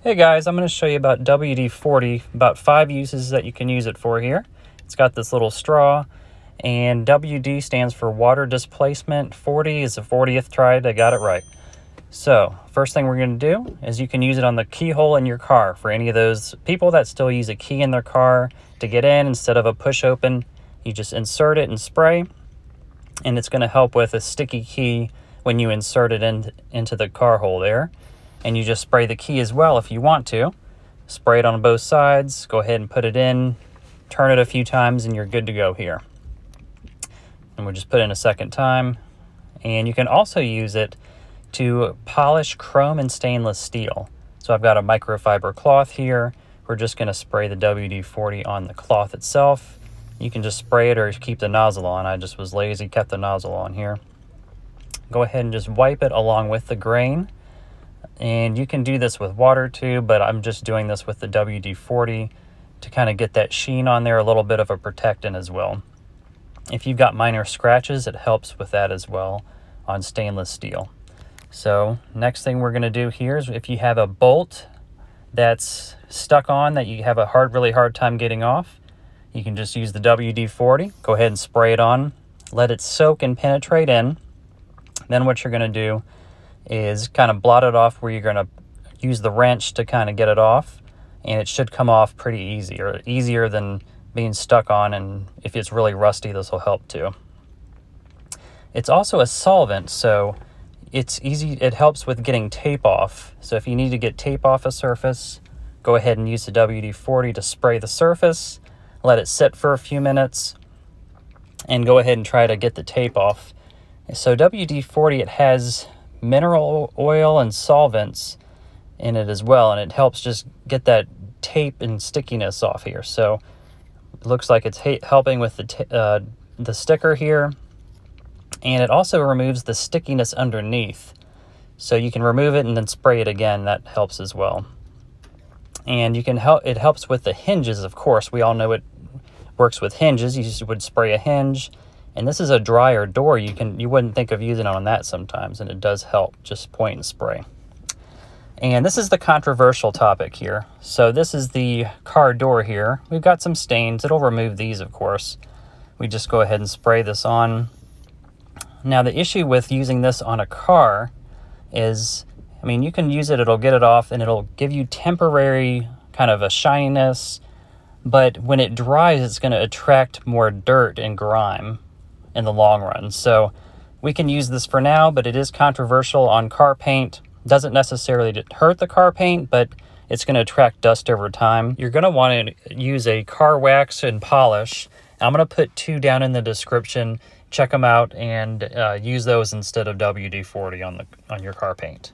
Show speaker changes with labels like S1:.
S1: Hey guys, I'm going to show you about WD-40, about 5 uses that you can use it for here. It's got this little straw, and WD stands for water displacement. 40 is the 40th try, I got it right. So, first thing we're going to do is you can use it on the keyhole in your car for any of those people that still use a key in their car to get in instead of a push open. You just insert it and spray, and it's going to help with a sticky key when you insert it into the car hole there. And you just spray the key as well if you want to. Spray it on both sides, go ahead and put it in, turn it a few times, and you're good to go here. And we'll just put it in a second time. And you can also use it to polish chrome and stainless steel. So I've got a microfiber cloth here. We're just going to spray the WD-40 on the cloth itself. You can just spray it or keep the nozzle on. I just was lazy, kept the nozzle on here. Go ahead and just wipe it along with the grain. And you can do this with water too, but I'm just doing this with the WD-40 to kind of get that sheen on there, a little bit of a protectant as well. If you've got minor scratches, it helps with that as well on stainless steel. So next thing we're going to do here is if you have a bolt that's stuck on that you have a really hard time getting off, you can just use the WD-40, go ahead and spray it on, let it soak and penetrate in. Then what you're going to do is kind of blot it off where you're going to use the wrench to kind of get it off, and it should come off pretty easy, or easier than being stuck on, and if it's really rusty, this will help too. It's also a solvent, so it's easy. It helps with getting tape off. So if you need to get tape off a surface, go ahead and use the WD-40 to spray the surface, let it sit for a few minutes, and go ahead and try to get the tape off. So WD-40, it has mineral oil and solvents in it as well, and it helps just get that tape and stickiness off here. So it looks like it's helping with the sticker here, and it also removes the stickiness underneath, so you can remove it and then spray it again. That helps as well. And it helps with the hinges, of course. We all know it works with hinges. You just would spray a hinge. And this is a dryer door. You wouldn't think of using it on that sometimes, and it does help. Just point and spray. And this is the controversial topic here. So this is the car door here. We've got some stains. It'll remove these, of course. We just go ahead and spray this on. Now the issue with using this on a car is, you can use it, it'll get it off, and it'll give you temporary kind of a shininess, but when it dries, it's going to attract more dirt and grime in the long run. So we can use this for now, but it is controversial on car paint. Doesn't necessarily hurt the car paint, but it's going to attract dust over time. You're going to want to use a car wax and polish. I'm going to put 2 down in the description. Check them out and use those instead of WD-40 on your car paint.